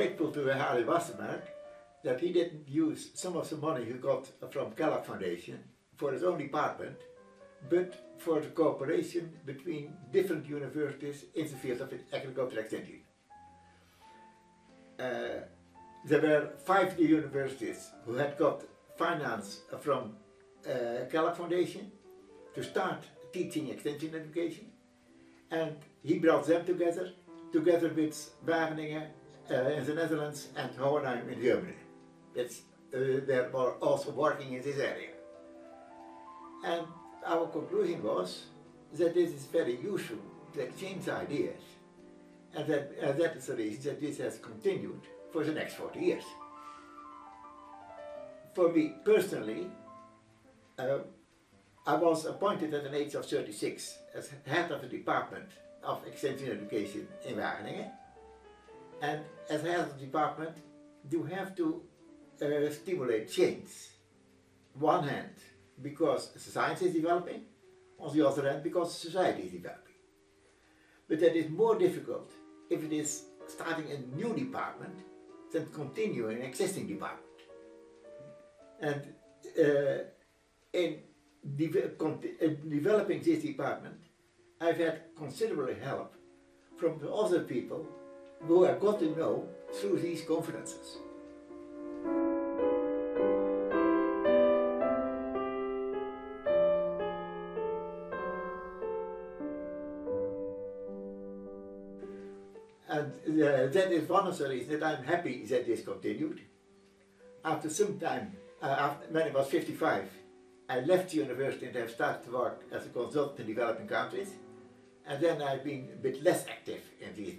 grateful to Harry Wassermark that he didn't use some of the money he got from Kellogg Foundation for his own department, but for the cooperation between different universities in the field of agricultural extension. There were 5 universities who had got finance from Kellogg Foundation to start teaching extension education, and he brought them together with Wageningen in the Netherlands and Hohenheim in Germany. They were also working in this area. And our conclusion was that this is very useful to exchange ideas, and that is the reason that this has continued for the next 40 years. For me personally, I was appointed at an age of 36 as head of the Department of Extension Education in Wageningen. And as head of the department, you have to stimulate change. One hand, because science is developing, on the other hand, because society is developing. But that is more difficult if it is starting a new department than continuing an existing department. And in developing this department, I've had considerable help from the other people who I got to know through these conferences. And that is one of the reasons that I'm happy that this continued. After some time, when I was 55, I left the university and have started to work as a consultant in developing countries. And then I've been a bit less active in these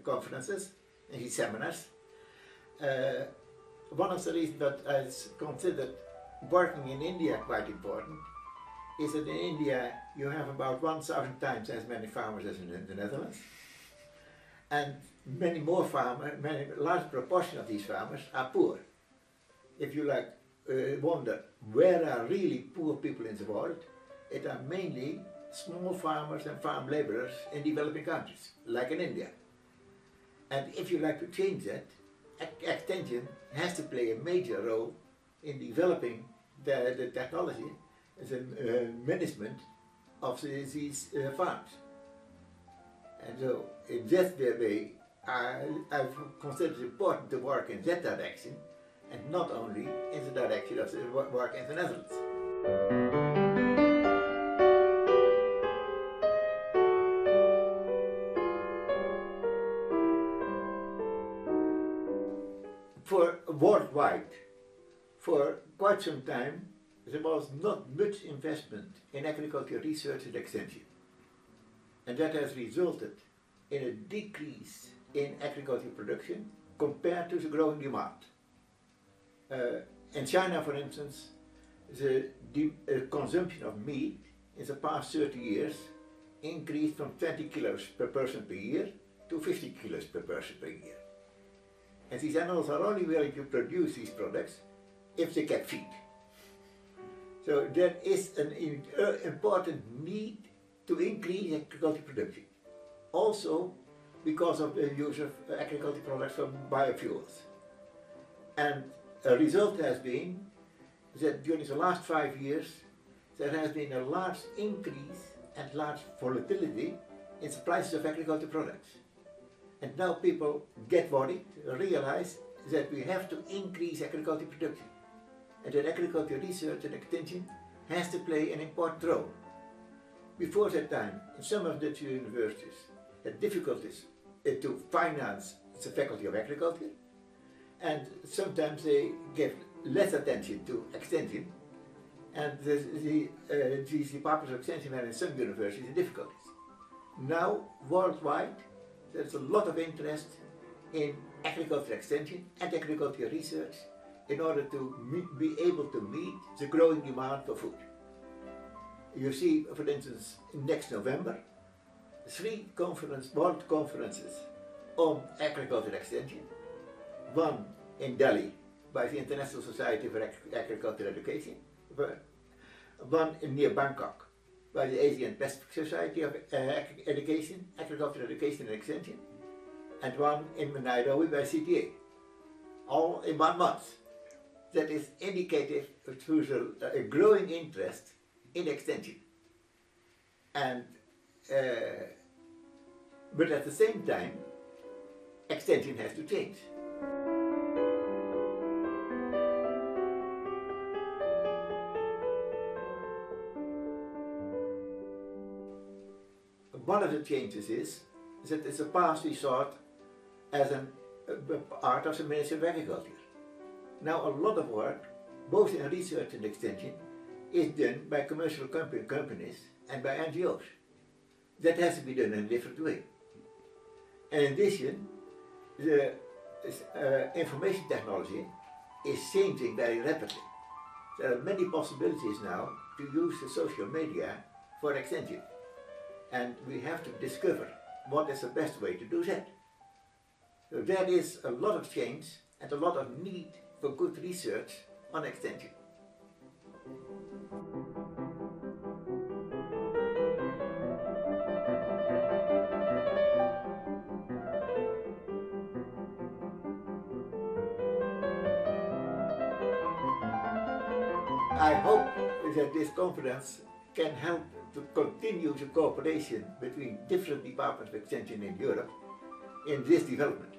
conferences, in these seminars. One of the reasons that I considered working in India quite important is that in India you have about 1,000 times as many farmers as in the Netherlands. And many more farmers, large proportion of these farmers are poor. If you wonder where are really poor people in the world, it are mainly small farmers and farm laborers in developing countries, like in India. And if you like to change that, extension has to play a major role in developing the technology and the management of these farms. And so in that way, I've considered it important to work in that direction and not only in the direction of the work in the Netherlands. For worldwide, for quite some time, there was not much investment in agricultural research and extension. And that has resulted in a decrease in agricultural production compared to the growing demand. In China, for instance, the consumption of meat in the past 30 years increased from 20 kilos per person per year to 50 kilos per person per year. And these animals are only willing to produce these products if they get feed. So there is an important need to increase agricultural production. Also because of the use of agricultural products from biofuels. And a result has been that during the last 5 years there has been a large increase and large volatility in the prices of agricultural products. And now people get worried, realize that we have to increase agricultural production. And that agricultural research and extension has to play an important role. Before that time, in some of Dutch universities had difficulties to finance the faculty of agriculture, and sometimes they give less attention to extension, and these departments of extension were in some universities in difficulties. Now, worldwide, there's a lot of interest in agricultural extension and agricultural research in order to be able to meet the growing demand for food. You see, for instance, next November, 3 world conferences on agricultural extension. One in Delhi by the International Society for Agricultural Education, one near Bangkok by the Asian Pacific Society of Education, Agricultural Education and Extension, and one in Nairobi by CTA, all in 1 month. That is indicative to a growing interest in extension. And but at the same time, extension has to change. One of the changes is that in the past we saw it as a part of the Ministry of Agriculture. Now a lot of work, both in research and extension, is done by commercial companies and by NGOs. That has to be done in a different way. And in addition, the information technology is changing very rapidly. There are many possibilities now to use the social media for extension. And we have to discover what is the best way to do that. So there is a lot of change and a lot of need for good research on extension. I hope that this conference can help to continue the cooperation between different departments of extension in Europe in this development.